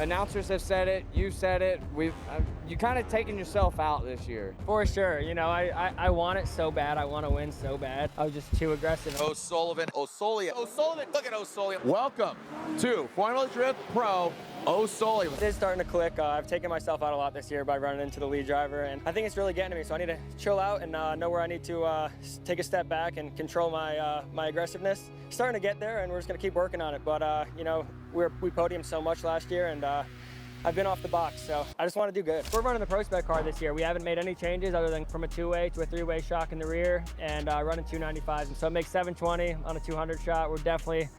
announcers have said it, you said it. You kind of taken yourself out this year. For sure. You know, I want it so bad. I want to win so bad. I was just too aggressive. O'Sullivan. Look at O'Sullivan. Welcome to Formula Drift Pro O'Sullivan. It is starting to click. I've taken myself out a lot this year by running into the lead driver, and I think it's really getting to me. So I need to chill out and know where I need to take a step back and control my aggressiveness. Starting to get there, and we're just going to keep working on it. But you know, we podiumed so much last year, and I've been off the box, so I just want to do good. We're running the ProSpec car this year. We haven't made any changes other than from a two-way to a three-way shock in the rear, and running 295s. And so it makes 720 on a 200 shot. We're definitely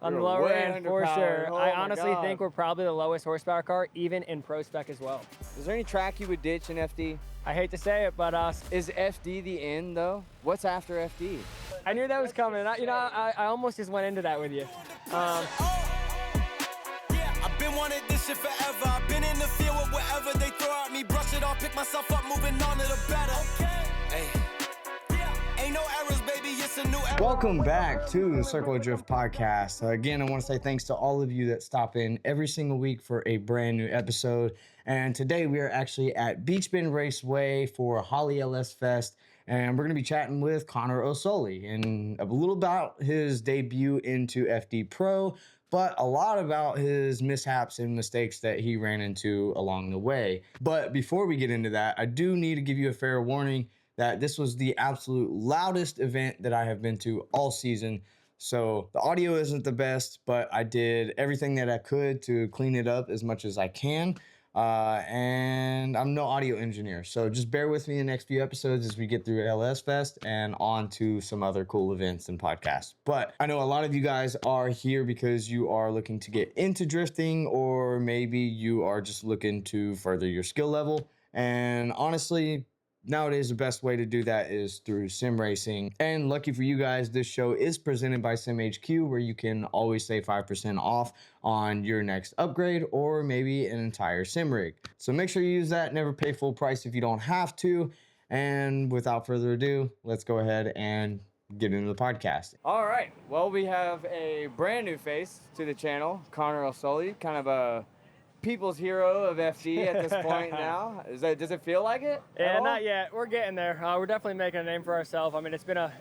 on the lower end for sure. Oh, I honestly think we're probably the lowest horsepower car, even in ProSpec as well. Is there any track you would ditch in FD? I hate to say it, but is FD the end though? What's after FD? I knew that was coming. I almost just went into that with you. I've been wanting this shit forever. I've been in the field with whatever they throw at me. Brush it off, pick myself up, moving on to the better. Hey. Ain't no errors, baby, it's a new era. Welcome back to the Circle of Drift podcast. Again, I want to say thanks to all of you that stop in every single week for a brand new episode. And today we are actually at Beach Bend Raceway for Holly LSFest. And we're going to be chatting with Connor O'Sully and a little about his debut into FD Pro, but a lot about his mishaps and mistakes that he ran into along the way. But before we get into that, I do need to give you a fair warning that this was the absolute loudest event that I have been to all season. So the audio isn't the best, but I did everything that I could to clean it up as much as I can. And I'm no audio engineer, so just bear with me the next few episodes as we get through LSFest and on to some other cool events and podcasts. But I know a lot of you guys are here because you are looking to get into drifting, or maybe you are just looking to further your skill level. And honestly, nowadays, the best way to do that is through sim racing. And lucky for you guys, this show is presented by Sim HQ, where you can always save 5% off on your next upgrade or maybe an entire sim rig. So make sure you use that. Never pay full price if you don't have to. And without further ado, let's go ahead and get into the podcast. All right. Well, we have a brand new face to the channel, Connor O'Sully, kind of a people's hero of FD at this point now. Does it feel like it? Yeah, not yet. We're getting there. We're definitely making a name for ourselves. I mean, it's been a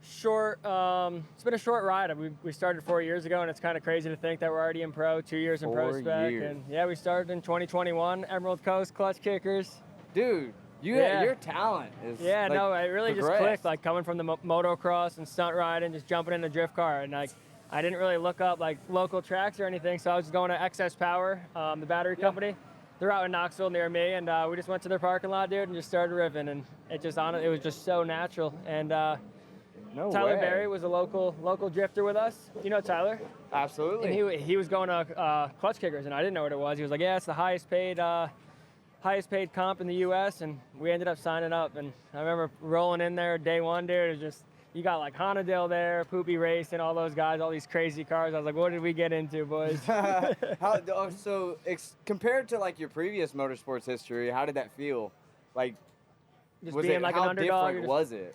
short ride. We started 4 years ago, and it's kind of crazy to think that we're already in pro, 2 years in ProSpec. And yeah, we started in 2021, Emerald Coast clutch kickers. Dude, your talent is it really just clicked, like coming from the motocross and stunt riding, just jumping in a drift car, and like I didn't really look up like local tracks or anything, so I was just going to XS Power, the battery company. They're out in Knoxville near me, and we just went to their parking lot, dude, and just started riffing, and it was just so natural. And Tyler Berry was a local drifter with us. You know Tyler? Absolutely. And he was going to clutch kickers, and I didn't know what it was. He was like, yeah, it's the highest paid comp in the U.S., and we ended up signing up. And I remember rolling in there day one, dude. It was just, you got like Honadale there, Poopy Race, and all those guys, all these crazy cars. I was like, what did we get into, boys? Compared to like your previous motorsports history, how did that feel? Like, just being like an underdog. How different was it?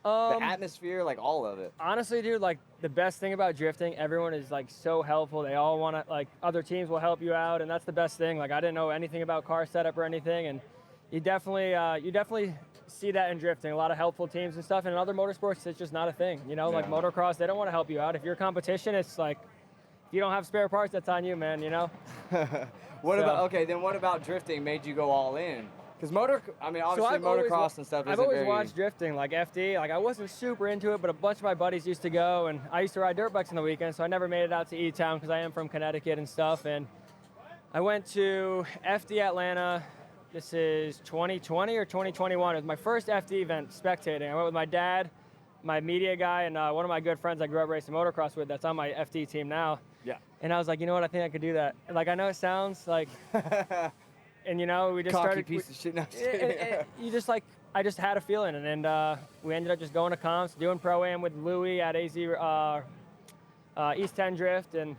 The atmosphere, like all of it. Honestly, dude, like the best thing about drifting, everyone is like so helpful. They all want to, like, other teams will help you out, and that's the best thing. Like, I didn't know anything about car setup or anything, and you definitely see that in drifting. A lot of helpful teams and stuff. And in other motorsports, it's just not a thing. You know, like motocross, they don't want to help you out. If you're competition, it's like, if you don't have spare parts, that's on you, man. You know. What about drifting made you go all in? Because obviously motocross and stuff. I've always watched drifting, like FD. Like I wasn't super into it, but a bunch of my buddies used to go, and I used to ride dirt bikes on the weekend, so I never made it out to E-Town because I am from Connecticut and stuff. And I went to FD Atlanta. This is 2020 or 2021. It was my first FD event spectating. I went with my dad, my media guy, and one of my good friends I grew up racing motocross with that's on my FD team now. Yeah. And I was like, you know what, I think I could do that. And like, I know it sounds like, and you know, we just cocky started. Piece of shit. No, you just like, I just had a feeling, and we ended up just going to comps, doing Pro-Am with Louie at AZ East 10 Drift, and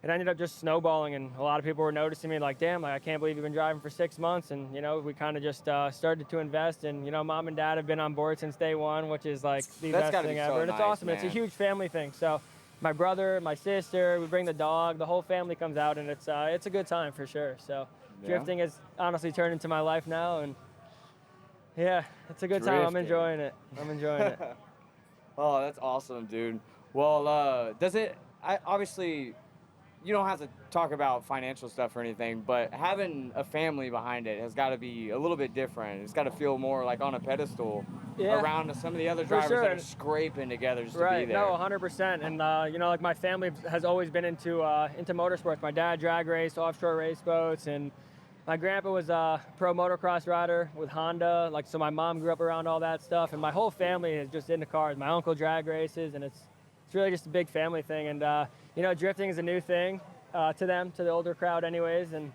it ended up just snowballing, and a lot of people were noticing me like, damn, like, I can't believe you've been driving for 6 months. And, you know, we kind of just started to invest, and, you know, mom and dad have been on board since day one, which is like the best thing ever. And it's awesome. Man. It's a huge family thing. So my brother, my sister, we bring the dog, the whole family comes out, and it's a good time for sure. So drifting has honestly turned into my life now, and yeah, it's a good time. I'm enjoying it. Oh, that's awesome, dude. Well, obviously, you don't have to talk about financial stuff or anything, but having a family behind it has got to be a little bit different. It's got to feel more like on a pedestal around some of the other drivers that are scraping together just to be there. No, 100%. And you know, like my family has always been into motorsports. My dad drag raced offshore race boats, and my grandpa was a pro motocross rider with Honda. Like, so my mom grew up around all that stuff, and my whole family is just into cars. My uncle drag races, and it's really just a big family thing. And you know, drifting is a new thing to them, to the older crowd anyways. And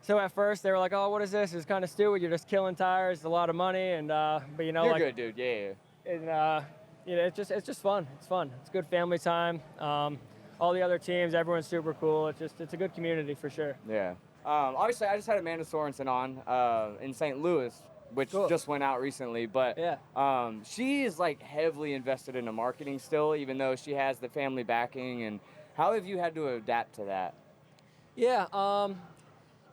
so at first they were like, oh, what is this? It's kind of stupid. You're just killing tires. It's a lot of money. And but you know, you're good, dude. Yeah. And you know, it's just fun. It's fun. It's good family time. All the other teams, everyone's super cool. It's a good community for sure. Yeah. Obviously, I just had Amanda Sorensen on in St. Louis, which just went out recently. But she is like heavily invested in the marketing still, even though she has the family backing. And how have you had to adapt to that? Yeah.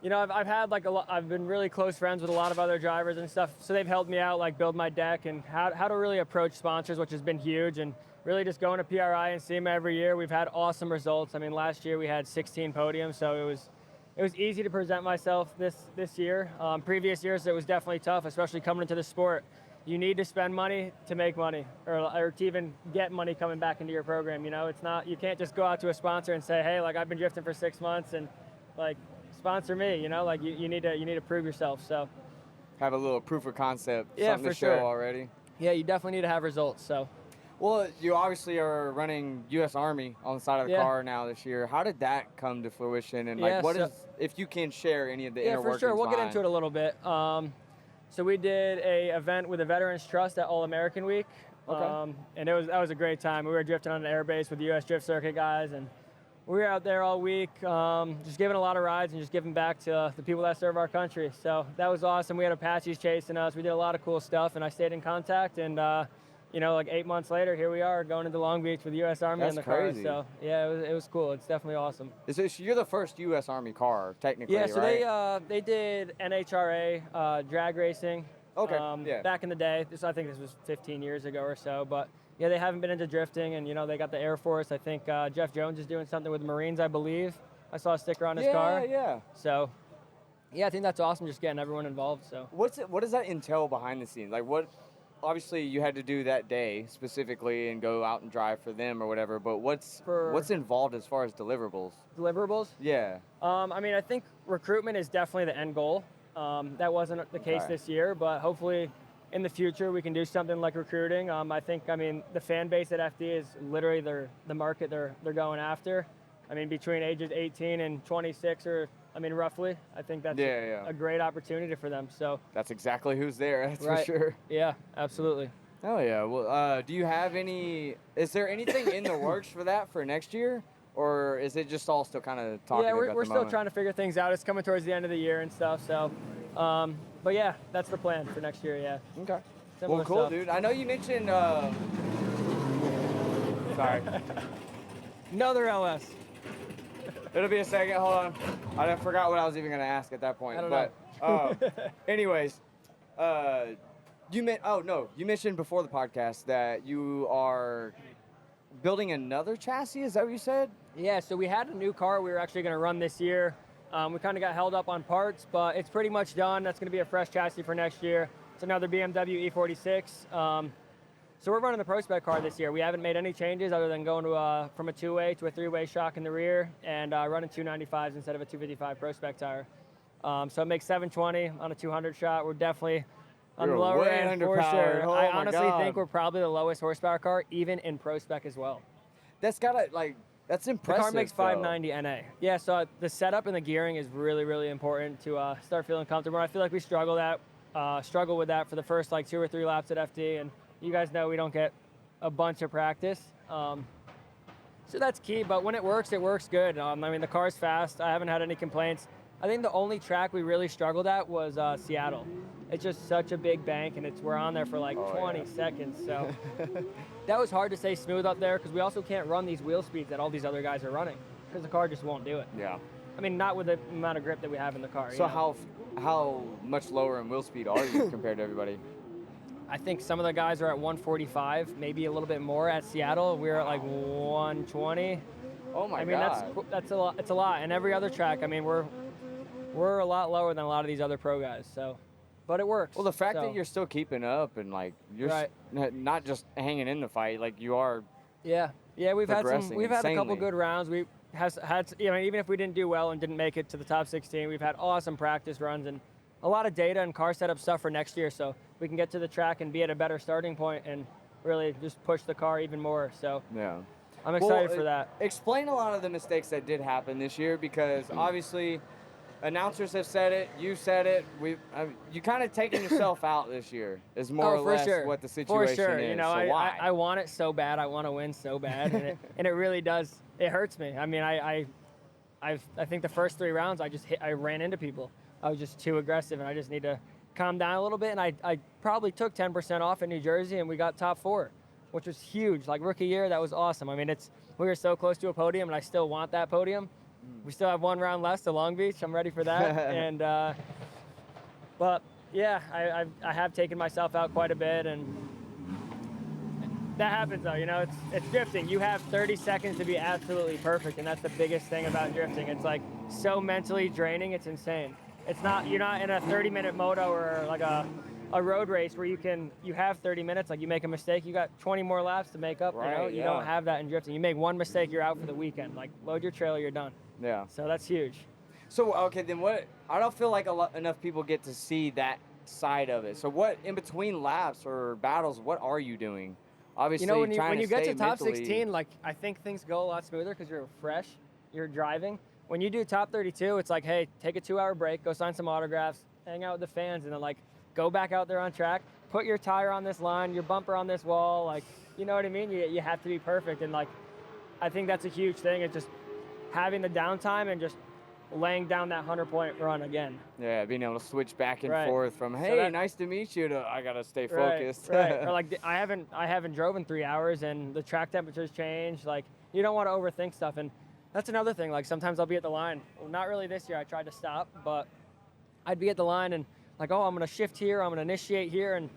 You know, I've had like I've been really close friends with a lot of other drivers and stuff, so they've helped me out, like build my deck and how to really approach sponsors, which has been huge. And really just going to PRI and SEMA every year, we've had awesome results. I mean, last year we had 16 podiums, so it was easy to present myself this year. Previous years it was definitely tough, especially coming into the sport. You need to spend money to make money, or to even get money coming back into your program. You know, it's not, you can't just go out to a sponsor and say, hey, like I've been drifting for 6 months and like sponsor me. You know, like you need to prove yourself. So have a little proof of concept, something to show sure. already. Yeah, you definitely need to have results. So. Well, you obviously are running U.S. Army on the side of the car now this year. How did that come to fruition? And like, if you can share any of the inner workings? Yeah, for sure. We'll get into it a little bit. So we did a event with the Veterans Trust at All American Week. Okay. And that was a great time. We were drifting on an airbase with the U.S. Drift Circuit guys, and we were out there all week, just giving a lot of rides and just giving back to the people that serve our country. So that was awesome. We had Apaches chasing us. We did a lot of cool stuff, and I stayed in contact. And you know, like 8 months later, here we are going into Long Beach with the U.S. Army in the car. So yeah, it was cool. It's definitely awesome. You're the first U.S. Army car, technically, right? Yeah, so they did NHRA drag racing. Okay. Back in the day. I think this was 15 years ago or so. But yeah, they haven't been into drifting, and you know, they got the Air Force. I think Jeff Jones is doing something with the Marines, I believe. I saw a sticker on his car. Yeah. So yeah, I think that's awesome. Just getting everyone involved. So what does that entail behind the scenes? Like what? Obviously, you had to do that day specifically and go out and drive for them or whatever. But what's involved as far as deliverables? Deliverables? Yeah. I mean, I think recruitment is definitely the end goal. That wasn't the case this year, but hopefully in the future we can do something like recruiting. I mean, the fan base at FD is literally the market they're going after. I mean, between ages 18 and 26 roughly, I think that's a great opportunity for them. So that's exactly who's there. That's for sure. Yeah, absolutely. Oh yeah. Well, do you have is there anything in the works for that for next year? Or is it just all still kind of talking about we're still trying to figure things out. It's coming towards the end of the year and stuff. So, but yeah, that's the plan for next year, yeah. Okay. Similar cool, stuff. dude. I know you mentioned, sorry. Another LS. It'll be a second, hold on. I forgot what I was even going to ask at that point. I don't know. Anyways, you mentioned before the podcast that you are building another chassis, is that what you said? Yeah, so we had a new car we were actually going to run this year. We kind of got held up on parts, but it's pretty much done. That's going to be a fresh chassis for next year. It's another BMW E46. So we're running the ProSpec car this year. We haven't made any changes other than going from a two-way to a three-way shock in the rear and running 295s instead of a 255 ProSpec tire. So it makes 720 on a 200 shot. We're definitely on the lower end for sure. Oh, I honestly think we're probably the lowest horsepower car, even in ProSpec as well. That's that's impressive. The car makes 590 NA. Yeah, so the setup and the gearing is really, really important to start feeling comfortable. I feel like we struggle with that for the first 2 or 3 laps at FD, and you guys know we don't get a bunch of practice. So that's key, but when it works good. I mean, the car's fast. I haven't had any complaints. I think the only track we really struggled at was Seattle. It's just such a big bank, and we're on there for like 20 seconds. So that was hard to stay smooth up there because we also can't run these wheel speeds that all these other guys are running because the car just won't do it. Yeah. I mean, not with the amount of grip that we have in the car. So how much lower in wheel speed are you compared to everybody? I think some of the guys are at 145, maybe a little bit more at Seattle. We're at like 120. Oh my I mean, God. that's a lot. It's a lot. And every other track, I mean, we're a lot lower than a lot of these other pro guys. So, but it works. Well, the fact that you're still keeping up and like you're not just hanging in the fight, like you are. Yeah, we've had a couple good rounds. We had even if we didn't do well and didn't make it to the top 16, we've had awesome practice runs and a lot of data and car setup stuff for next year, so we can get to the track and be at a better starting point and really just push the car even more. So yeah, I'm excited for that. Explain a lot of the mistakes that did happen this year because obviously announcers have said it, you said it. You kind of taking yourself out this year is more or less what the situation is. For sure, is. you know, so why? I want it so bad. I want to win so bad, and it really does. It hurts me. I mean, I think the first 3 rounds I ran into people. I was just too aggressive, and I just need to calm down a little bit. And I probably took 10% off in New Jersey, and we got top 4, which was huge. Like rookie year, that was awesome. I mean, we were so close to a podium, and I still want that podium. We still have 1 round left to Long Beach. I'm ready for that. And but yeah, I have taken myself out quite a bit, and that happens though. You know, it's drifting. You have 30 seconds to be absolutely perfect, and that's the biggest thing about drifting. It's like so mentally draining. It's insane. You're not in a 30-minute moto or like a road race where you have 30 minutes. Like you make a mistake, you got 20 more laps to make up. Right, you don't have that in drifting. You make 1 mistake, you're out for the weekend. Like load your trailer, you're done. Yeah. So that's huge. So okay, then what? I don't feel like enough people get to see that side of it. So what in between laps or battles? What are you doing? Obviously, you know, when you get to top mentally, 16, like I think things go a lot smoother because you're fresh, you're driving. When you do top 32, it's like, hey, take a 2-hour break, go sign some autographs, hang out with the fans, and then like go back out there on track, put your tire on this line, your bumper on this wall, like, you know what I mean? You have to be perfect, and like, I think that's a huge thing. It's just having the downtime and just laying down that 100-point run again. Yeah, being able to switch back and Right. forth from hey, nice to meet you to I gotta stay focused. Right. Or like I haven't driven 3 hours and the track temperatures change. Like you don't want to overthink stuff, and that's another thing. Like sometimes I'll be at the line. Well, not really this year. I tried to stop, but I'd be at the line and like, oh, I'm gonna shift here. I'm gonna initiate here, and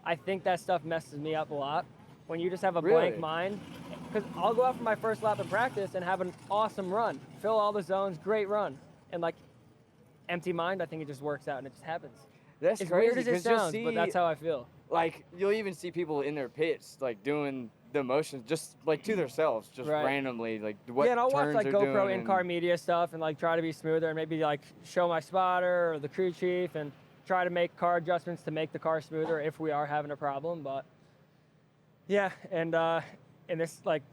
I think that stuff messes me up a lot. When you just have a blank mind, because I'll go out for my first lap of practice and have an awesome run, fill all the zones, great run, and like empty mind, I think it just works out and it just happens. That's as crazy. Weird as it sounds, but that's how I feel. Like you'll even see people in their pits like doing the motions just like to themselves, just randomly, like what and I'll watch turns like they're GoPro doing in-car media stuff and like try to be smoother and maybe like show my spotter or the crew chief and try to make car adjustments to make the car smoother if we are having a problem. But yeah, and this like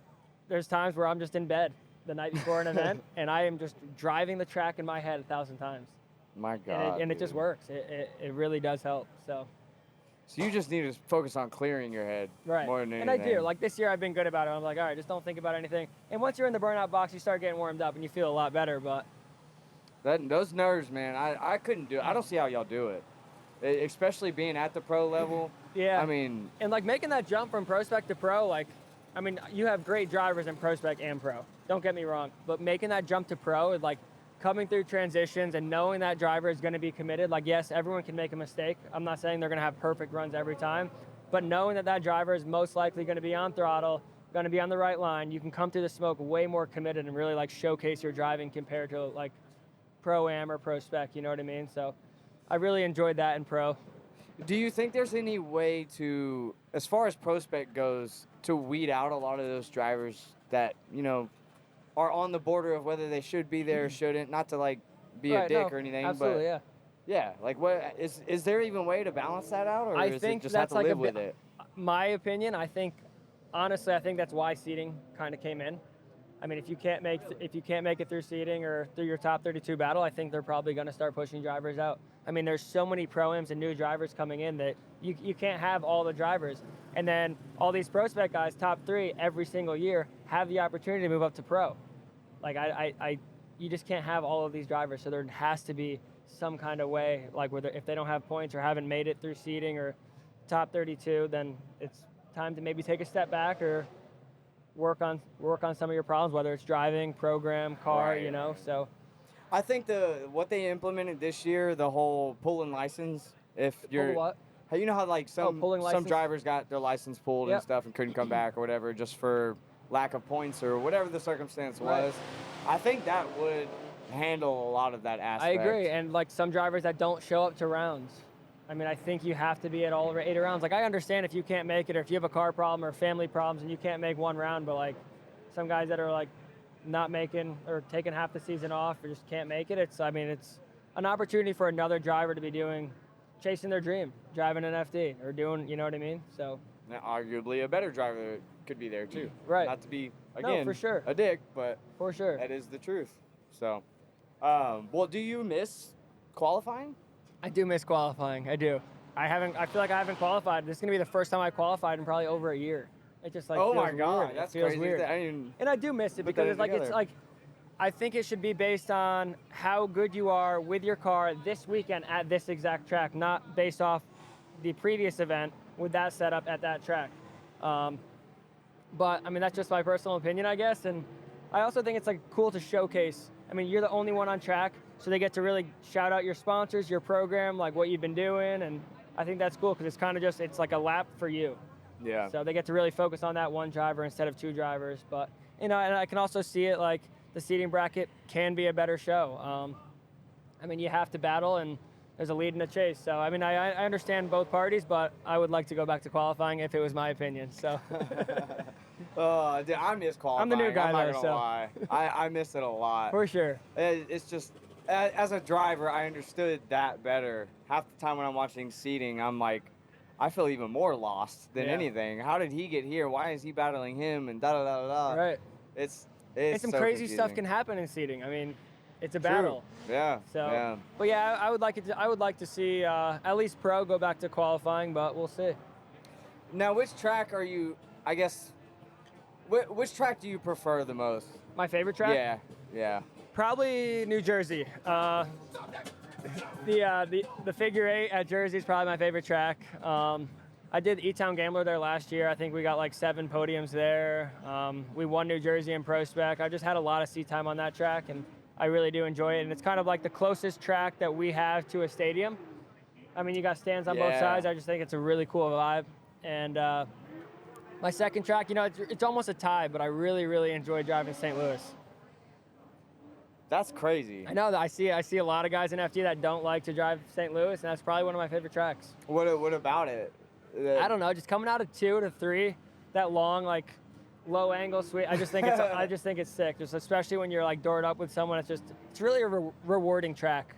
there's times where I'm just in bed the night before an event and I am just driving the track in my head 1,000 times. My God. And it just works. It really does help. So you just need to focus on clearing your head more than anything. And I do. Like this year I've been good about it. I'm like, all right, just don't think about anything. And once you're in the burnout box, you start getting warmed up and you feel a lot better. But those nerves, man, I couldn't do it. I don't see how y'all do it. Especially being at the pro level. Yeah. I mean, and like making that jump from ProSpec to pro, like, I mean, you have great drivers in ProSpec and pro. Don't get me wrong. But making that jump to pro is like coming through transitions and knowing that driver is going to be committed. Like, yes, everyone can make a mistake. I'm not saying they're going to have perfect runs every time, but knowing that that driver is most likely going to be on throttle, going to be on the right line, you can come through the smoke way more committed and really like showcase your driving compared to like Pro-Am or ProSpec, you know what I mean? So I really enjoyed that in pro. Do you think there's any way to, as far as ProSpec goes, to weed out a lot of those drivers that, you know, are on the border of whether they should be there or shouldn't, not to like be a dick or anything, absolutely, but yeah, like what is there even a way to balance that out, or I is think it just that's have to like live with it? My opinion, I think that's why seeding kind of came in. I mean, if you can't make it through seeding or through your top 32 battle, I think they're probably going to start pushing drivers out. I mean, there's so many Pro-Ams and new drivers coming in that you can't have all the drivers. And then all these ProSpec guys, top 3 every single year, have the opportunity to move up to pro. Like I you just can't have all of these drivers. So there has to be some kind of way, like whether if they don't have points or haven't made it through seeding or top 32, then it's time to maybe take a step back or work on some of your problems, whether it's driving, program, car, Right. you know. So I think what they implemented this year, the whole pulling license. If you're, what? you know how like some pulling license? drivers got their license pulled and Yep. stuff and couldn't come back or whatever just for lack of points or whatever the circumstance Right. was. I think that would handle a lot of that I aspect. agree, and like some drivers that don't show up to rounds. I mean, I think you have to be at all 8 rounds. Like I understand if you can't make it or if you have a car problem or family problems and you can't make one round, but like some guys that are like not making or taking half the season off or just can't make it, it's an opportunity for another driver to be chasing their dream, driving an FD or doing, you know what I mean? So Now, arguably a better driver could be there too. Right. Not to be No, again for sure. a dick, but for sure. that is the truth. So, well, do you miss qualifying? I do miss qualifying. I do. I feel like I haven't qualified. This is gonna be the first time I qualified in probably over a year. It just like Oh feels my God, weird. that's it feels crazy. weird. I didn't And I do miss it put because that it's like together. I think it should be based on how good you are with your car this weekend at this exact track, not based off the previous event with that setup at that track. But I mean, that's just my personal opinion, I guess. And I also think it's like cool to showcase. I mean, you're the only one on track, so they get to really shout out your sponsors, your program, like what you've been doing. And I think that's cool because it's kind of it's like a lap for you. Yeah. So they get to really focus on that one driver instead of two drivers. But, you know, and I can also see it like the seating bracket can be a better show. I mean, you have to battle and there's a lead and a chase. So, I mean, I understand both parties, but I would like to go back to qualifying if it was my opinion. So, Oh, dude, I miss qualifying. I'm the new guy, I'm not though, gonna so. lie. I miss it a lot. for sure. It's just, as a driver, I understood that better. Half the time when I'm watching seating, I'm like, I feel even more lost than Yeah. anything. How did he get here? Why is he battling him? And da da da da. da. Right. It's And some so crazy stuff confusing. can happen in seating. I mean, it's a True. battle. Yeah. So, yeah. but yeah, I would like to see at least pro go back to qualifying, but we'll see. Now, which track are you? I guess. Which track do you prefer the most? My favorite track? Yeah. Yeah. Probably New Jersey. The figure eight at Jersey is probably my favorite track. I did E-Town Gambler there last year. I think we got like 7 podiums there. We won New Jersey in ProSpec. I just had a lot of seat time on that track, and I really do enjoy it. And it's kind of like the closest track that we have to a stadium. I mean, you got stands on both Yeah. sides. I just think it's a really cool vibe. And my second track, you know, it's almost a tie, but I really, really enjoy driving St. Louis. That's crazy. I know that I see a lot of guys in FD that don't like to drive St. Louis, and that's probably one of my favorite tracks. What about it? I don't know, just coming out of 2 to 3, that long like low angle sweep. I just think it's sick. Just especially when you're like doored up with someone. It's really a rewarding track.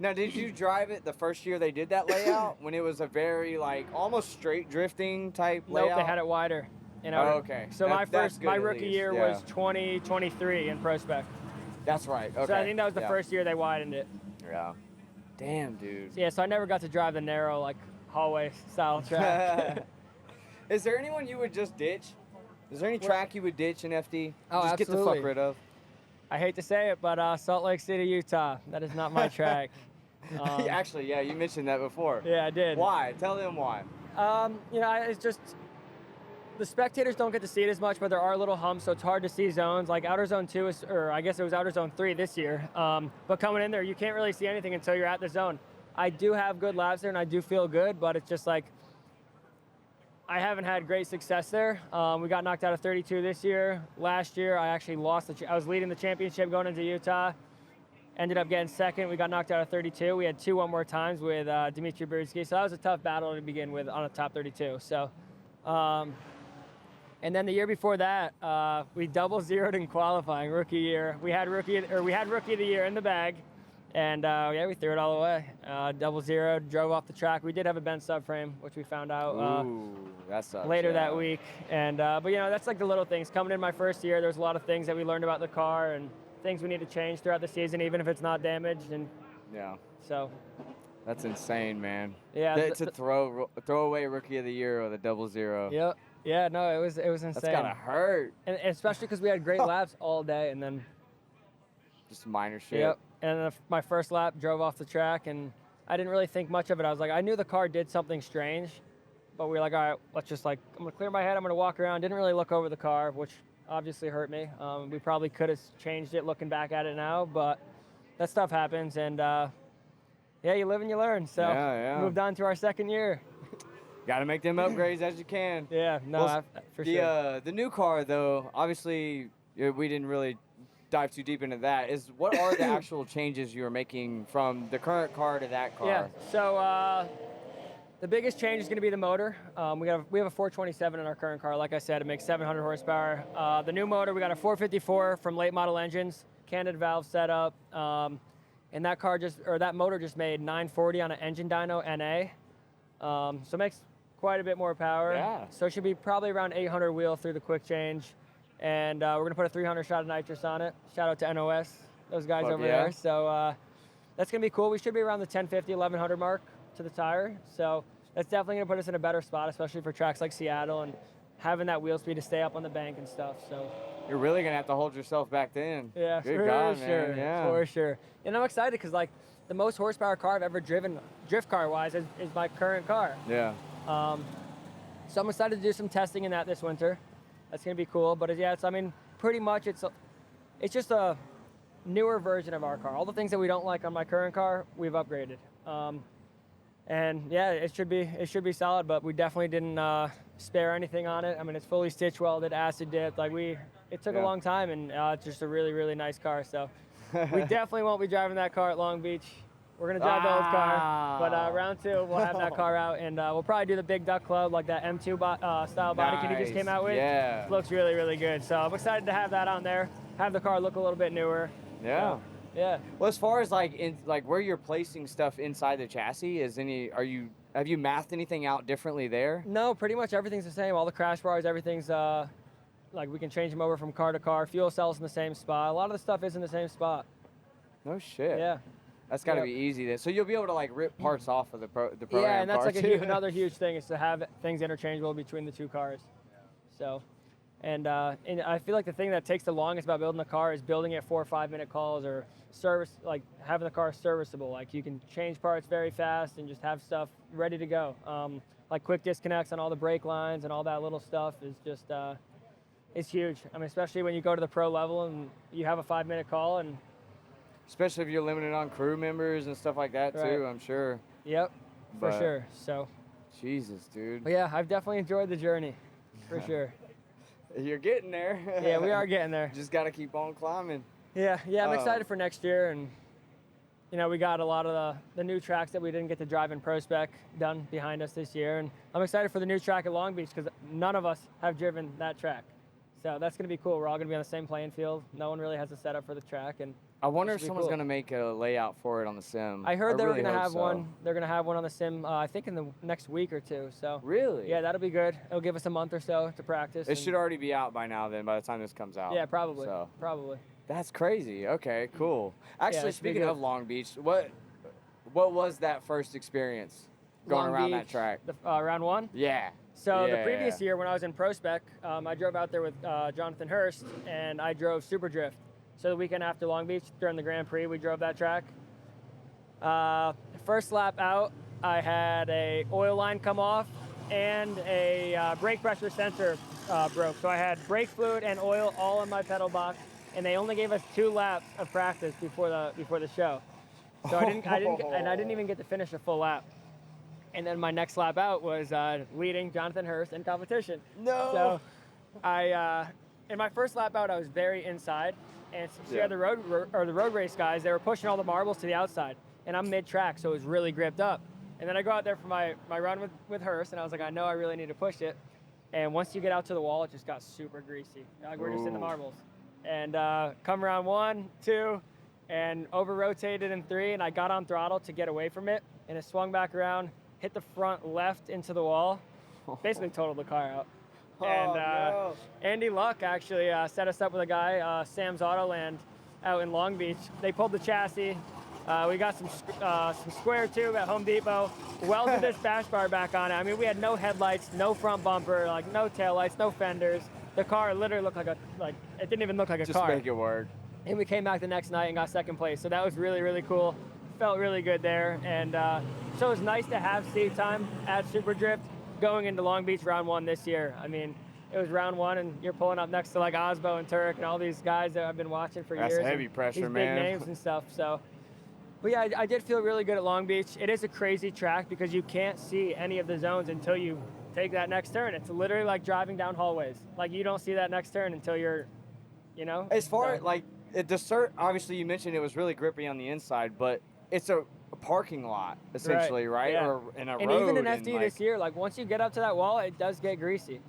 Now, did you drive it the first year they did that layout when it was a very like almost straight drifting type layout? Nope, they had it wider. You know. Oh, okay. So That's good my at rookie least, year yeah. was 2023 in ProSpec. That's right. Okay. So I think that was the yeah. first year they widened it. Yeah. Damn, dude. So, yeah, so I never got to drive the narrow like hallway style track. Is there anyone you would just ditch? Is there any track you would ditch in FD? Oh, just get the absolutely. fuck rid of. I hate to say it, but Salt Lake City, Utah. That is not my track. Actually, yeah, you mentioned that before. Yeah, I did. Why? Tell them why. You know, it's just the spectators don't get to see it as much, but there are little humps, so it's hard to see zones. Like Outer Zone 2, or I guess it was Outer Zone 3 this year. But coming in there, you can't really see anything until you're at the zone. I do have good laps there, and I do feel good, but it's just like I haven't had great success there. We got knocked out of 32 this year. Last year, I actually lost. I was leading the championship going into Utah. Ended up getting second. We got knocked out of 32. We had 2 one more times with Dmitry Bursky. So that was a tough battle to begin with on a top 32. So, and then the year before that, we double zeroed in qualifying rookie year. We had rookie of the year in the bag, and yeah, we threw it all away. Double zeroed, drove off the track. We did have a bent subframe, which we found out Ooh, that sucks. later yeah. that week. And but you know, that's like the little things. Coming in my first year, there was a lot of things that we learned about the car and things we need to change throughout the season, even if it's not damaged. And Yeah. so, That's insane, man. yeah. To throw away rookie of the year with a double zero. Yep. Yeah. No, it was insane. That's gotta hurt. And especially because we had great laps all day, and then just minor shit. Yep. And my first lap, drove off the track, and I didn't really think much of it. I was like, I knew the car did something strange, but we were like, all right, let's just like, I'm gonna clear my head, I'm gonna walk around. Didn't really look over the car, which obviously hurt me. We probably could have changed it looking back at it now, but that stuff happens, and yeah, you live and you learn. So moved on to our second year. Got to make them upgrades as you can. Yeah, no, Well, for sure. The new car, though, obviously, we didn't really dive too deep into that. What are the actual changes you are making from the current car to that car? Yeah, so the biggest change is going to be the motor. We have a 427 in our current car. Like I said, it makes 700 horsepower. The new motor, we got a 454 from late model engines, candid valve setup, and that motor just made 940 on an engine dyno NA. So it makes quite a bit more power. Yeah. So it should be probably around 800 wheel through the quick change. And we're going to put a 300 shot of nitrous on it. Shout out to NOS, those guys over there. So that's going to be cool. We should be around the 1050, 1100 mark to the tire. So that's definitely going to put us in a better spot, especially for tracks like Seattle and having that wheel speed to stay up on the bank and stuff. So you're really going to have to hold yourself back then. Yeah, Good for God, sure. man. Yeah. For sure. And I'm excited because, like, the most horsepower car I've ever driven, drift car-wise, is my current car. Yeah. So I'm excited to do some testing in that this winter. That's going to be cool. But yeah, pretty much it's just a newer version of our car. All the things that we don't like on my current car, we've upgraded. And yeah, it should be solid, but we definitely didn't spare anything on it. I mean, it's fully stitch welded, acid dipped. It took a long time, and it's just a really, really nice car. So we definitely won't be driving that car at Long Beach. We're gonna drive the old car, but round two we'll have that car out, and we'll probably do the Big Duck Club, like that M2 style body kit he just came out with. Yeah. Looks really, really good. So I'm excited to have that on there. Have the car look a little bit newer. Yeah. So, yeah. Well, as far as where you're placing stuff inside the chassis, have you mathed anything out differently there? No, pretty much everything's the same. All the crash bars, everything's we can change them over from car to car. Fuel cells in the same spot. A lot of the stuff is in the same spot. No shit. Yeah. That's got to be easy then. So you'll be able to rip parts off of the program car. Yeah, and that's too. another huge thing is to have things interchangeable between the two cars. So, and I feel like the thing that takes the longest about building a car is building it 4 or 5 minute calls or having the car serviceable. Like you can change parts very fast and just have stuff ready to go. Like quick disconnects on all the brake lines and all that little stuff is just it's huge. I mean, especially when you go to the pro level and you have a 5 minute call and. Especially if you're limited on crew members and stuff like that too, I'm sure. Yep, for sure. So. Jesus, dude. But yeah, I've definitely enjoyed the journey, for sure. You're getting there. Yeah, we are getting there. Just got to keep on climbing. Yeah, I'm excited for next year, and we got a lot of the new tracks that we didn't get to drive in ProSpec done behind us this year, and I'm excited for the new track at Long Beach because none of us have driven that track. So that's going to be cool. We're all going to be on the same playing field. No one really has a setup for the track, and I wonder if someone's going to make a layout for it on the sim. I heard they were going to have one. They're going to have one on the sim, I think in the next week or two. So really? Yeah, that'll be good. It'll give us a month or so to practice. It should already be out by now then, by the time this comes out. Yeah, probably. So. Probably. That's crazy. Okay, cool. Actually, speaking of Long Beach, what was that first experience going around that track? Round one? Yeah. So the previous year when I was in ProSpec, I drove out there with Jonathan Hurst, and I drove Super Drift. So the weekend after Long Beach, during the Grand Prix, we drove that track. First lap out, I had a oil line come off and a brake pressure sensor broke. So I had brake fluid and oil all in my pedal box, and they only gave us 2 laps of practice before the show. So I didn't even get to finish a full lap. And then my next lap out was leading Jonathan Hurst in competition. No. So in my first lap out, I was very inside, and the road race guys, they were pushing all the marbles to the outside, and I'm mid-track, so it was really gripped up. And then I go out there for my run with Hurst, and I was like, I know I really need to push it. And once you get out to the wall, it just got super greasy. Like we're just in the marbles. And come around 1, 2, and over-rotated in 3, and I got on throttle to get away from it, and it swung back around, hit the front left into the wall, basically totaled the car out. And Andy Luck actually set us up with a guy, Sam's Autoland, out in Long Beach. They pulled the chassis. We got some square tube at Home Depot, welded this bash bar back on it. I mean, we had no headlights, no front bumper, no taillights, no fenders. The car literally looked like it didn't even look like a car. Just make it work. And we came back the next night and got second place. So that was really, really cool. Felt really good there. And so it was nice to have seat time at Super Drift going into Long Beach round 1 this year. I mean, it was round 1 and you're pulling up next to like Osbo and Turek and all these guys that I've been watching for years. That's heavy pressure, these man. Big names and stuff. So, but yeah, I did feel really good at Long Beach. It is a crazy track because you can't see any of the zones until you take that next turn. It's literally like driving down hallways. Like you don't see that next turn until you're, you know. As far as like the obviously you mentioned it was really grippy on the inside, but it's a parking lot essentially, right? Yeah. Or in a and road. even in FD this year, like once you get up to that wall, it does get greasy.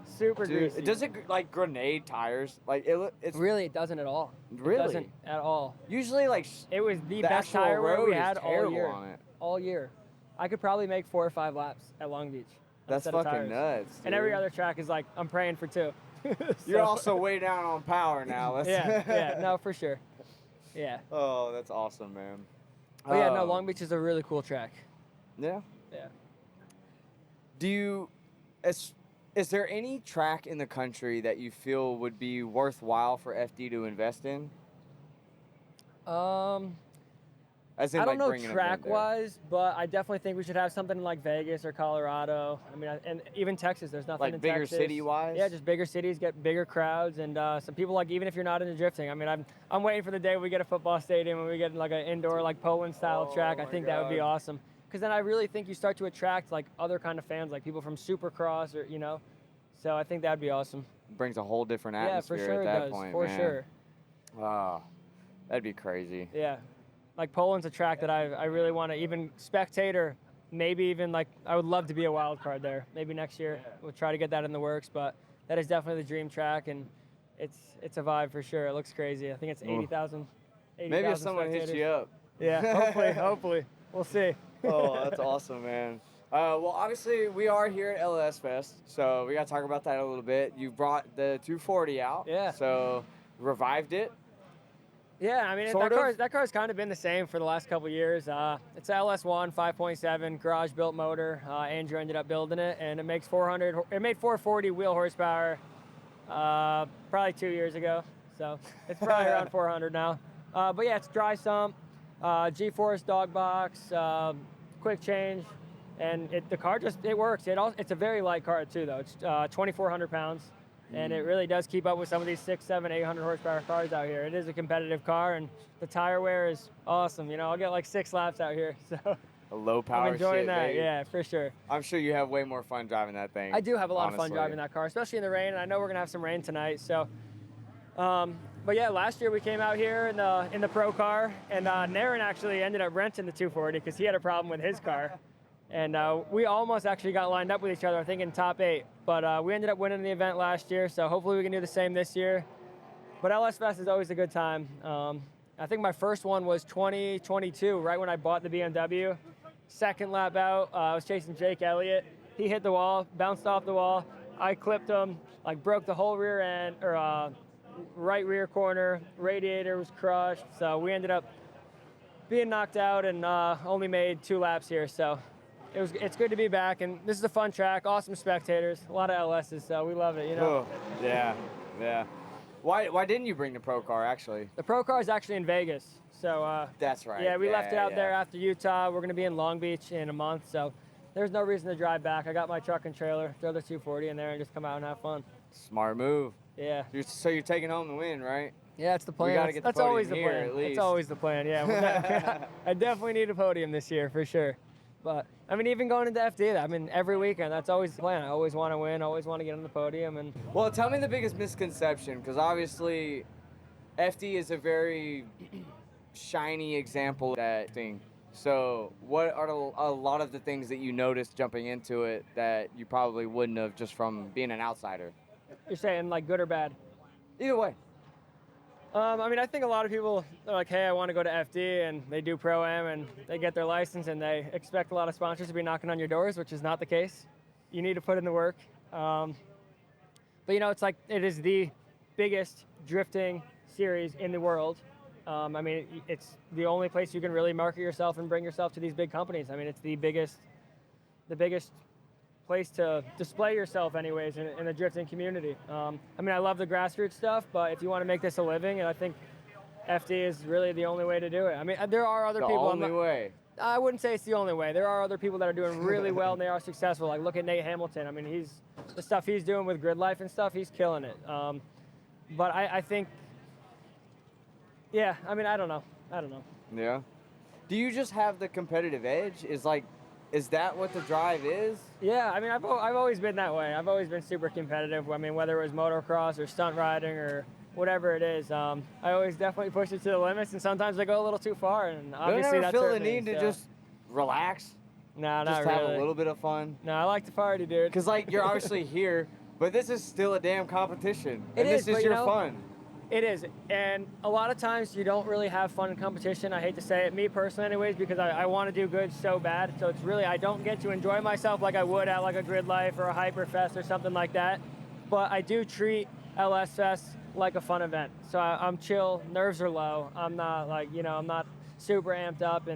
Super greasy. Does it like grenade tires? Like it's really, it doesn't at all. Really? It doesn't at all. Usually like it was the best actual tire wear we road is had all terrible year. on it. All year. I could probably make 4 or 5 laps at Long Beach. That's fucking nuts. Dude. And every other track is like, I'm praying for 2. You're also way down on power now. yeah, no, for sure. Yeah. Oh, that's awesome, man. But yeah, no, Long Beach is a really cool track. Yeah. Yeah. Is there any track in the country that you feel would be worthwhile for FD to invest in? As in, I don't like, know track-wise, but I definitely think we should have something in like Vegas or Colorado. I mean, and even Texas. There's nothing like in bigger Texas. city-wise? Yeah, just bigger cities get bigger crowds, and some people like even if you're not into drifting. I mean, I'm waiting for the day we get a football stadium and we get like an indoor like Poland-style track. I think that would be awesome. Because then I really think you start to attract like other kind of fans, like people from Supercross or So I think that'd be awesome. Brings a whole different atmosphere yeah, for sure at that it does, point, for man. sure. Oh, that'd be crazy. Yeah, like Poland's a track that I really want to even spectate or maybe even like I would love to be a wild card there. Maybe next year we'll try to get that in the works, but that is definitely the dream track and it's a vibe for sure. It looks crazy. I think it's 80,000. Maybe if someone hits you up. Yeah, hopefully. We'll see. Oh, that's awesome, man. Well, obviously, we are here at LSFest, so we got to talk about that a little bit. You brought the 240 out. Yeah. So, revived it. Yeah, I mean, that car's kind of been the same for the last couple of years. It's a LS1 5.7 garage-built motor. Andrew ended up building it, and it makes 400. It made 440 wheel horsepower probably 2 years ago, so it's probably around 400 now. But yeah, it's dry sump, G-force dog box, quick change, and the car it works. It's a very light car too, though. It's 2,400 pounds. And it really does keep up with some of these 600, 700, 800 horsepower cars out here. It is a competitive car, and the tire wear is awesome. I'll get like 6 laps out here. So a low power I'm enjoying shit, that, baby. yeah, for sure. I'm sure you have way more fun driving that thing. I do have a lot of honestly. fun driving that car, especially in the rain. And I know we're gonna have some rain tonight. So, but yeah, last year we came out here in the pro car, and Naren actually ended up renting the 240 because he had a problem with his car. And we almost actually got lined up with each other, I think in top 8. But we ended up winning the event last year, so hopefully we can do the same this year. But LSFest is always a good time. I think my first one was 2022, right when I bought the BMW. Second lap out, I was chasing Jake Elliott. He hit the wall, bounced off the wall. I clipped him, like broke the whole rear end, or right rear corner. Radiator was crushed, so we ended up being knocked out and only made 2 laps here. So it's good to be back, and this is a fun track, awesome spectators, a lot of LSs, so we love it, Oh, yeah. Why didn't you bring the pro car, actually? The pro car is actually in Vegas, so that's right. Yeah, we left it out there after Utah. We're going to be in Long Beach in a month, so there's no reason to drive back. I got my truck and trailer, throw the 240 in there, and just come out and have fun. Smart move. Yeah. So you're taking home the win, right? Yeah, it's the plan. We got to get the podium always the here, plan. at least. That's always the plan, yeah. I definitely need a podium this year, for sure. But, I mean, even going into FD, I mean, every weekend, that's always the plan. I always want to win, always want to get on the podium. And well, tell me the biggest misconception, because obviously FD is a very shiny example of that thing. So what are a lot of the things that you noticed jumping into it that you probably wouldn't have just from being an outsider? You're saying, like, good or bad? Either way. I mean, I think a lot of people are like, hey, I want to go to FD, and they do Pro-Am, and they get their license, and they expect a lot of sponsors to be knocking on your doors, which is not the case. You need to put in the work. But, it's like it is the biggest drifting series in the world. I mean, it's the only place you can really market yourself and bring yourself to these big companies. I mean, it's the biggest place to display yourself anyways in the drifting community. I mean, I love the grassroots stuff, but if you want to make this a living, and I think FD is really the only way to do it. I mean, there are other The people. only way. I wouldn't say it's the only way. There are other people that are doing really well and they are successful. Like look at Nate Hamilton. I mean, the stuff he's doing with grid life and stuff, he's killing it. But I think, yeah, I mean, I don't know. Yeah. Do you just have the competitive edge? Is that what the drive is? Yeah, I mean, I've always been that way. I've always been super competitive. I mean, whether it was motocross or stunt riding or whatever it is, I always definitely push it to the limits, and sometimes I go a little too far. And obviously, Don't that's ever feel the hurt me, need to so. just relax? No, not Just really. have a little bit of fun? No, I like to party, dude. Because, like, you're obviously here, but this is still a damn competition. It And is, this but is you your know, fun. It is, and a lot of times you don't really have fun in competition. I hate to say it, me personally anyways, because I want to do good so bad. So it's really, I don't get to enjoy myself like I would at like a Grid Life or a Hyperfest or something like that. But I do treat LSFest like a fun event. So I'm chill, nerves are low. I'm not like, you know, I'm not super amped up.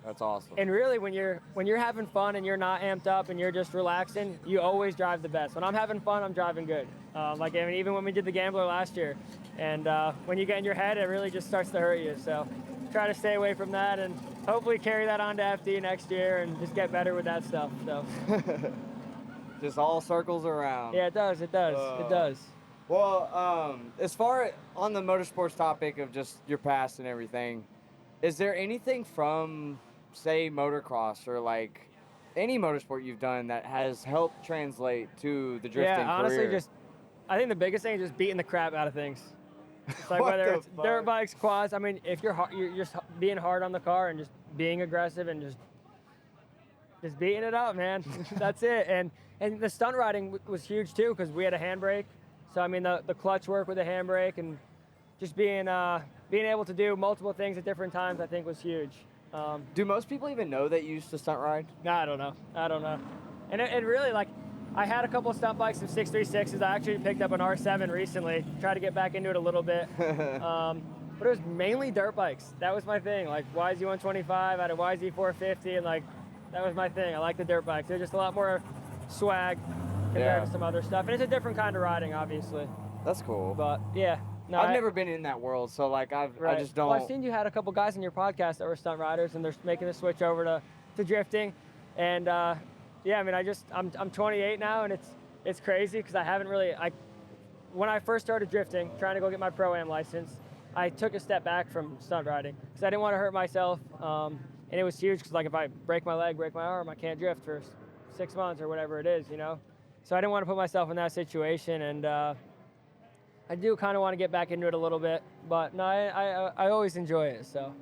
That's awesome. And really, when you're having fun and you're not amped up and you're just relaxing, you always drive the best. When I'm having fun, I'm driving good. Like I mean, even when we did the Gambler last year, and when you get in your head, it really just starts to hurt you. So try to stay away from that and hopefully carry that on to FD next year and just get better with that stuff. So Just all circles around. yeah, it does. It does. Well, as far on the motorsports topic of just your past and everything, is there anything from, say, motocross or like any motorsport you've done that has helped translate to the drifting Yeah, honestly, career? I think the biggest thing is just beating the crap out of things. It's like What whether the it's fuck? dirt bikes, quads. I mean, if you're just being hard on the car and just being aggressive and just beating it up, man. That's it. And the stunt riding was huge too because we had a handbrake. So I mean, the clutch work with the handbrake and just being able to do multiple things at different times, I think was huge. Do most people even know that you used to stunt ride? No, I don't know. And it really, like, I had a couple of stunt bikes and 636s. I actually picked up an R7 recently, tried to get back into it a little bit. But it was mainly dirt bikes. That was my thing. Like YZ125, I had a YZ450, and like, that was my thing. I like the dirt bikes. They're just a lot more swag compared to some other stuff. And it's a different kind of riding, obviously. That's cool. But yeah. No, I've never been in that world, so like I just don't. Well, I've seen you had a couple guys in your podcast that were stunt riders, and they're making the switch over to drifting. And yeah, I mean, I'm 28 now, and it's crazy because I haven't really. When I first started drifting, trying to go get my Pro-Am license, I took a step back from stunt riding because I didn't want to hurt myself, and it was huge because like if I break my leg, break my arm, I can't drift for 6 months or whatever it is, you know. So I didn't want to put myself in that situation, and I do kind of want to get back into it a little bit, but no, I always enjoy it. So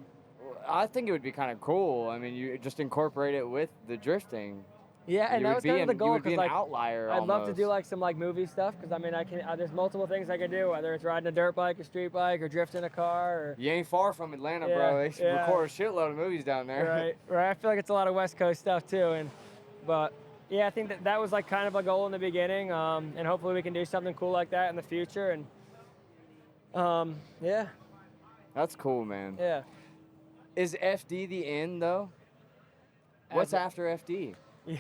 I think it would be kind of cool. I mean, you just incorporate it with the drifting. yeah, and You that would was be kind of the you goal would be because an like outlier. I'd love to do almost. like some like movie stuff because I mean I can there's multiple things I can do, whether it's riding a dirt bike, a street bike, or drifting a car. Or, You ain't far from Atlanta, Yeah, bro. They yeah. record a shitload of movies down there. right. I feel like it's a lot of West Coast stuff too, but yeah, I think that was like kind of a goal in the beginning, and hopefully we can do something cool like that in the future. And yeah. That's cool, man. Yeah. Is FD the end though? What's after FD?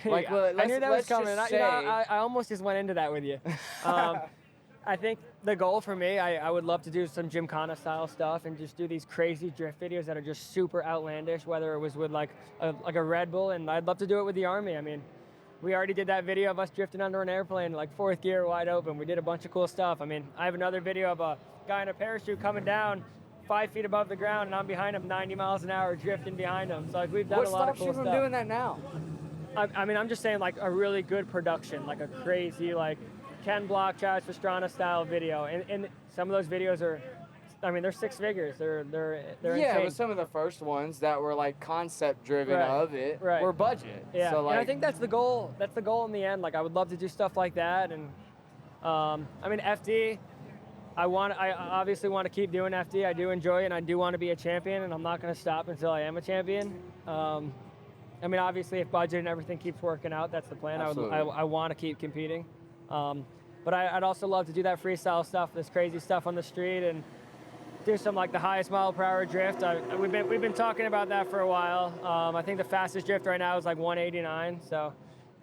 Like, Yeah, well, I knew let's- that was let's coming. just I almost just went into that with you. I think the goal for me, I would love to do some Gymkhana style stuff and just do these crazy drift videos that are just super outlandish, whether it was with like a Red Bull, and I'd love to do it with the Army. I mean, we already did that video of us drifting under an airplane, like fourth gear wide open. We did a bunch of cool stuff. I mean, I have another video of a guy in a parachute coming down 5 feet above the ground, and I'm behind him 90 miles an hour drifting behind him. So like we've done What a lot of stops cool you from stuff. doing that now? I mean, I'm just saying like a really good production, like a crazy, like Ken Block, Travis Pastrana style video. And some of those videos are, I mean, they're 6 figures. They're Yeah, insane. but some of the first ones that were like concept driven Right, of it right. were budget. Yeah, So like, and I think that's the goal. That's the goal in the end. Like I would love to do stuff like that. And I mean, FD, I obviously want to keep doing FD. I do enjoy it, and I do want to be a champion, and I'm not going to stop until I am a champion. I mean, obviously, if budget and everything keeps working out, that's the plan. Absolutely. I want to keep competing. But I'd also love to do that freestyle stuff, this crazy stuff on the street, and do some like the highest mile per hour drift. We've been talking about that for a while. I think the fastest drift right now is like 189. So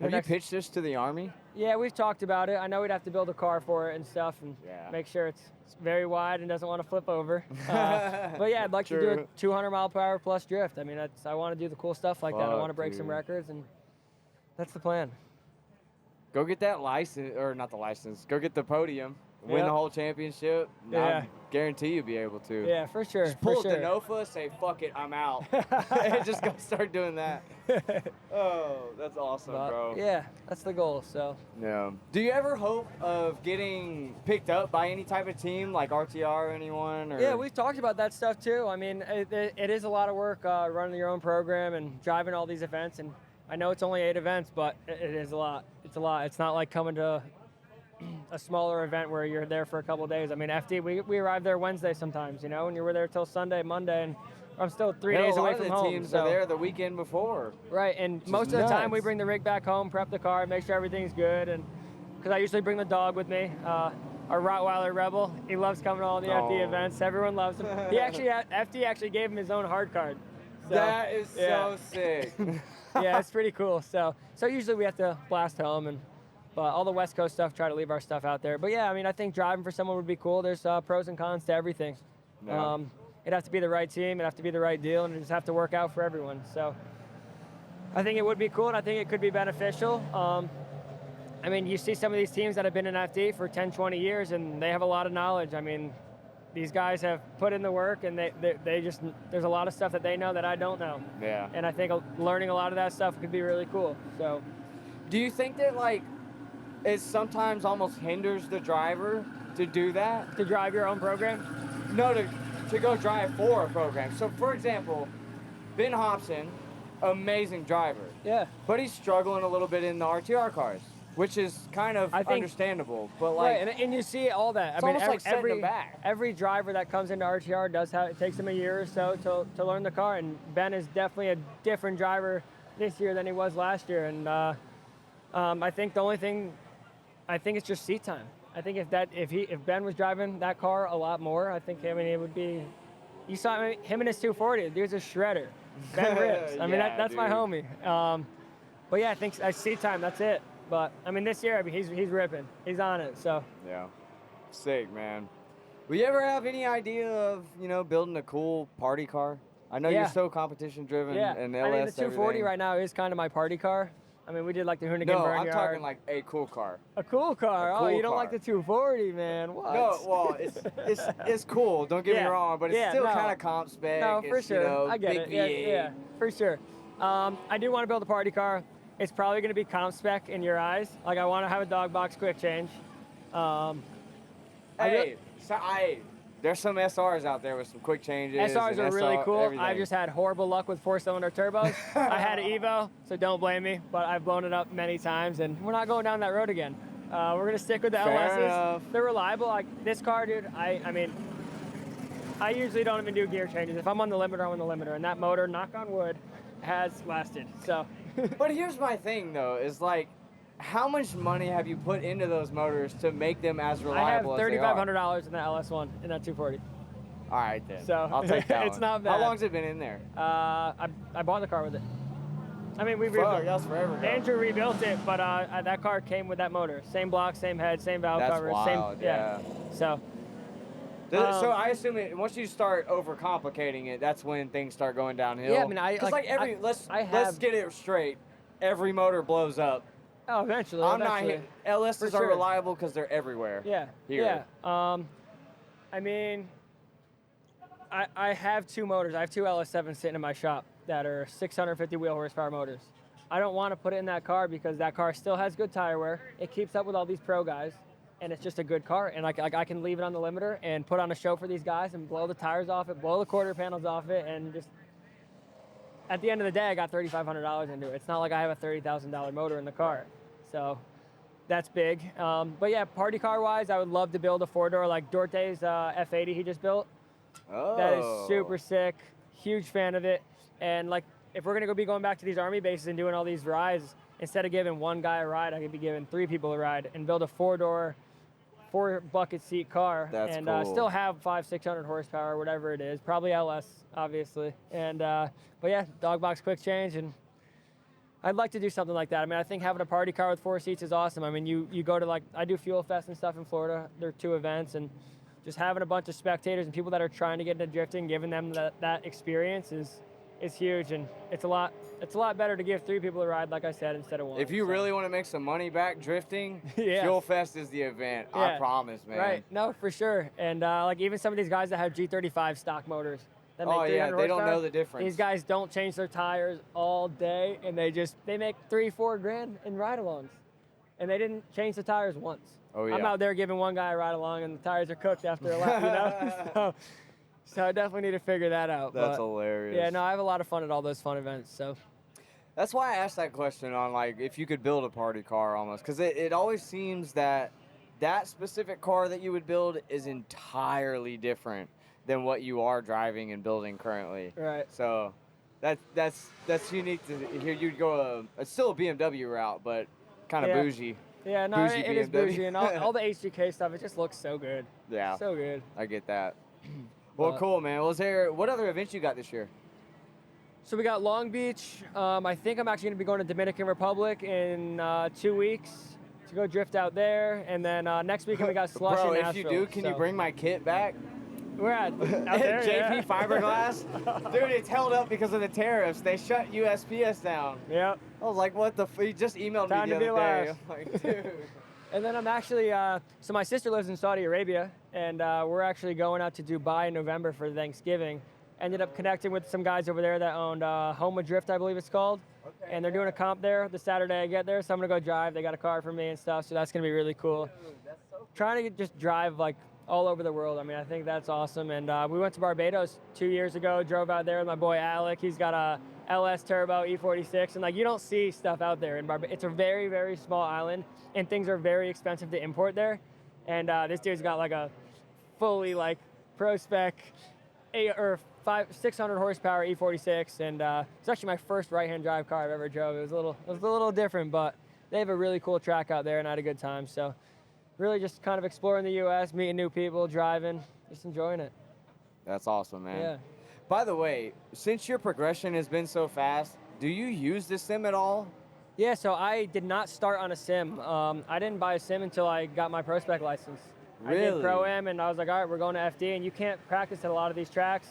have you pitched this to the Army? Yeah, we've talked about it. I know we'd have to build a car for it and stuff, and Yeah. make sure it's very wide and doesn't want to flip over. But yeah, I'd like to do a True. 200 mile per hour plus drift. I mean, I want to do the cool stuff like that. I Fuck, want to break some dude. records, and that's the plan. Go get that license, or not the license. Go get the podium. Win the Yep. whole championship. Yeah. I guarantee you'll be able to. Yeah, for sure. Just pull for a sure. Denofa, say fuck it, I'm out, and just go start doing that. Oh, that's awesome, But, bro. yeah, that's the goal. So Yeah. Do you ever hope of getting picked up by any type of team, like RTR or anyone? Or? yeah, we've talked about that stuff too. I mean, it is a lot of work running your own program and driving all these events. And I know it's only 8 events, but it is a lot. It's a lot. It's not like coming to a smaller event where you're there for a couple of days. I mean, FD, we arrive there Wednesday sometimes, you know, and you were there till Sunday, Monday, and I'm still 3 Hell, days a away lot from of the home. teams so. are there the weekend before. Right, and is most of the time we nuts. bring the rig back home, prep the car, make sure everything's good, and because I usually bring the dog with me, our Rottweiler Rebel. He loves coming to all the FD Oh. events. Everyone loves him. FD actually gave him his own hard card. So, That is yeah. so sick. Yeah, it's pretty cool. So usually we have to blast home, but all the West Coast stuff, try to leave our stuff out there. But yeah, I mean, I think driving for someone would be cool. There's pros and cons to everything. Yeah. It'd have to be the right team, it'd have to be the right deal, and it just have to work out for everyone. So I think it would be cool, and I think it could be beneficial. I mean, you see some of these teams that have been in FD for 10, 20 years, and they have a lot of knowledge. I mean, these guys have put in the work, and they just, there's a lot of stuff that they know that I don't know. Yeah. And I think learning a lot of that stuff could be really cool. So Do you think that, like, it sometimes almost hinders the driver to do that? to drive your own program, No, to go drive for a program. So, for example, Ben Hobson, amazing driver, yeah. but he's struggling a little bit in the RTR cars, which is kind of I think- understandable. But like, Right, and you see all that. It's I mean, almost like setting them back. every driver that comes into RTR does have, it takes them a year or so to learn the car, and Ben is definitely a different driver this year than he was last year. And I think the only thing, I think it's just seat time. I think if Ben was driving that car a lot more, I think, I mean, it would be, you saw him in his 240, the dude's a shredder. Ben rips. I mean, Yeah, that's my dude. homie. But yeah, I think seat time, that's it. But I mean, this year, I mean, he's ripping. He's on it. So yeah, sick, man. Will you ever have any idea of, building a cool party car? I know Yeah. you're so competition driven yeah, and I LS mean, the 240 everything. right now is kind of my party car. I mean, we did like the Hoonigan No, Burn I'm Yard. talking like a cool car. A cool car. A Oh, you cool don't like car. the 240, man? What? No, well, it's cool. Don't get me Yeah. wrong, but it's Yeah, still no. kind of comp spec. No, for It's, sure. I get big it. Yeah, V8. yeah, for sure. I do want to build a party car. It's probably going to be comp spec in your eyes. Like, I want to have a dog box quick change. Hey, there's some SRs out there with some quick changes. SRs and are really SR cool. everything. I've just had horrible luck with 4-cylinder turbos. I had an Evo, so don't blame me, but I've blown it up many times, and we're not going down that road again. We're going to stick with the Fair LSs. enough. They're reliable. Like, this car, dude, I mean, I usually don't even do gear changes. If I'm on the limiter, I'm on the limiter, and that motor, knock on wood, has lasted. So, But here's my thing, though, is like, how much money have you put into those motors to make them as I have reliable as they are? $3,500 in that LS1, in that 240. All right, then. So, I'll take that it's one. not bad. How long's it been in there? I bought the car with it. I mean, we Fuck, rebuilt. that's forever ago. Andrew rebuilt it, but that car came with that motor. Same block, same head, same valve That's cover. wild, same, yeah. So, So I assume once you start overcomplicating it, that's when things start going downhill. Yeah, I mean, Because let's get it straight. Every motor blows up. oh, eventually. I'm not eventually. here. LSs For are sure. reliable because they're everywhere. Yeah, Here. yeah. I mean, I have 2 motors. I have 2 LS7s sitting in my shop that are 650 wheel horsepower motors. I don't want to put it in that car because that car still has good tire wear. It keeps up with all these pro guys, and it's just a good car. And I can leave it on the limiter and put on a show for these guys and blow the tires off it, blow the quarter panels off it, and just at the end of the day, I got $3,500 into it. It's not like I have a $30,000 motor in the car. So that's big. But yeah, party car wise, I would love to build a 4-door like Dorte's F80 he just built. Oh. That is super sick. Huge fan of it. And like, if we're gonna be going back to these army bases and doing all these rides, instead of giving one guy a ride, I could be giving 3 people a ride and build a 4-door, 4-bucket seat car. That's and cool. Still have 500-600 horsepower, whatever it is. Probably LS, obviously. And but yeah, dog box quick change, and I'd like to do something like that. I mean, I think having a party car with 4 seats is awesome. I mean, you go to, like, I do Fuel Fest and stuff in Florida. There are 2 events, and just having a bunch of spectators and people that are trying to get into drifting, giving them that experience is huge, and it's a lot better to give 3 people a ride, like I said, instead of 1. If you really want to make some money back drifting, Yeah. Fuel Fest is the event. Yeah. I promise, man. Right? No, for sure. And like even some of these guys that have G35 stock motors. That make Oh, yeah, 300 they don't horsepower, know the difference. These guys don't change their tires all day, and they make $3-4 grand in ride-alongs, and they didn't change the tires once. Oh, yeah. I'm out there giving one guy a ride-along, and the tires are cooked after a lap, you know? So I definitely need to figure that out. That's but, hilarious. Yeah, no, I have a lot of fun at all those fun events. So That's why I asked that question on, like, if you could build a party car almost. Because it always seems that specific car that you would build is entirely different than what you are driving and building currently. Right. So that's unique to hear. You'd go it's still a BMW route, but kind of Yeah. bougie. yeah, no, Bougie it is BMW. bougie, and all the HGK stuff. It just looks so good. Yeah. So good. I get that. Well, But- cool, man. What other events you got this year? So we got Long Beach. I think I'm actually going to be going to Dominican Republic in 2 weeks to go drift out there. And then next weekend we got Slush Bro, in if Nashville. you do, can you bring my kit back? We're out there, JP yeah. fiberglass? Dude, it's held up because of the tariffs. They shut USPS down. Yep. I was like, what the He just emailed Time me to the be other day. last. I'm like, dude. And then I'm actually, so my sister lives in Saudi Arabia, and we're actually going out to Dubai in November for Thanksgiving. Ended up connecting with some guys over there that owned Homa Drift, I believe it's called. Okay, and they're doing a comp there the Saturday I get there, so I'm gonna go drive. They got a car for me and stuff, so that's gonna be really cool. Dude, that's so cool. Trying to just drive like all over the world. I mean, I think that's awesome. And we went to Barbados 2 years ago, drove out there with my boy Alec. He's got a LS Turbo E46, and like you don't see stuff out there in Barbados. It's a very, very small island, and things are very expensive to import there. And this dude's got like a fully like ProSpec 600 horsepower E46, and it's actually my first right-hand drive car I've ever drove. It was a little different, but they have a really cool track out there, and I had a good time. So really just kind of exploring the U.S., meeting new people, driving, just enjoying it. That's awesome, man. Yeah. By the way, since your progression has been so fast, do you use this sim at all? Yeah, so I did not start on a sim. I didn't buy a sim until I got my ProSpec license. I Really? did Pro-Am, and I was like, all right, we're going to FD, and you can't practice at a lot of these tracks.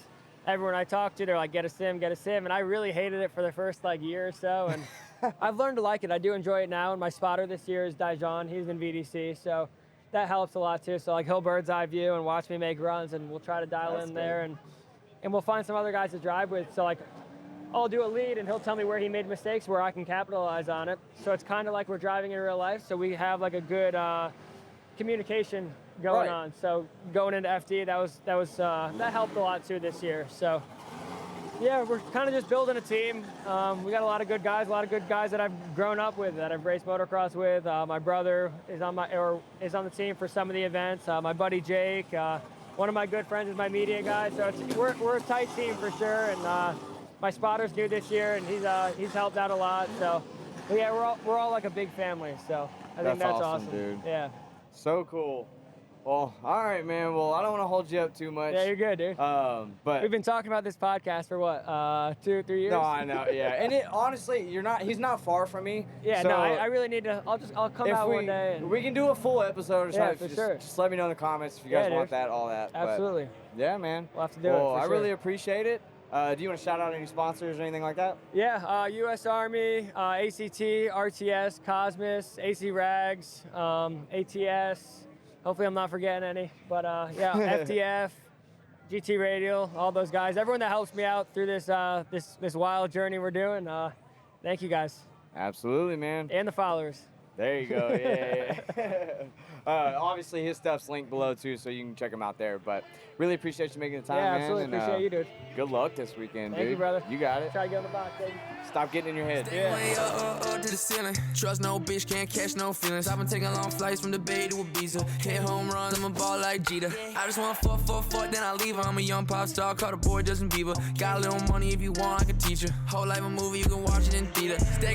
Everyone I talked to, they're like, get a sim, and I really hated it for the first like year or so, and I've learned to like it. I do enjoy it now, and my spotter this year is Dijon. He's in VDC, so that helps a lot too. So like he'll bird's eye view and watch me make runs, and we'll try to dial in there, and we'll find some other guys to drive with. So like I'll do a lead, and he'll tell me where he made mistakes, where I can capitalize on it. So it's kind of like we're driving in real life. So we have like a good communication going on. So going into FD, that helped a lot too this year. So yeah, we're kind of just building a team. We got a lot of good guys that I've grown up with, that I've raced motocross with. My brother is on the team for some of the events. My buddy Jake, one of my good friends is my media guy. So we're a tight team for sure. And my spotter's new this year, and he's helped out a lot. So yeah, we're all like a big family. So I think that's awesome, dude. Yeah. So cool. Well, all right, man. Well, I don't want to hold you up too much. Yeah, you're good, dude. But We've been talking about this podcast for what, 2 or 3 years? no, I know, yeah. And it honestly, he's not far from me. Yeah, so no, I really need to. I'll come out one day. And, we can do a full episode or Yeah, something. for sure. Just let me know in the comments if you guys Yeah, want dude. that, all that. But, Absolutely. yeah, man. We'll have to do it, Well, for I sure. really appreciate it. Do you want to shout out any sponsors or anything like that? Yeah, U.S. Army, ACT, RTS, Cosmos, AC Rags, ATS. Hopefully I'm not forgetting any. But yeah, FTF, GT Radial, all those guys. Everyone that helps me out through this this wild journey we're doing. Thank you guys. Absolutely, man. And the followers. There you go. Yeah. Obviously, his stuff's linked below too, so you can check him out there. But really appreciate you making the time, Yeah, man. absolutely. and, Appreciate you, dude. Good luck this weekend, Thank dude. you, brother. You got it. Try to get on the box, baby. Stop getting in your head. Way up to the ceiling. Trust no bitch, can't catch no feelings. I've been taking long flights from the Bay to Ibiza. Hit home runs, I'm a ball like Jeter. I just want 4, then I leave her. I'm a young pop star, call the boy Justin Bieber. Got a little money if you want, I can teach her. Whole life a movie, you can watch it in theater.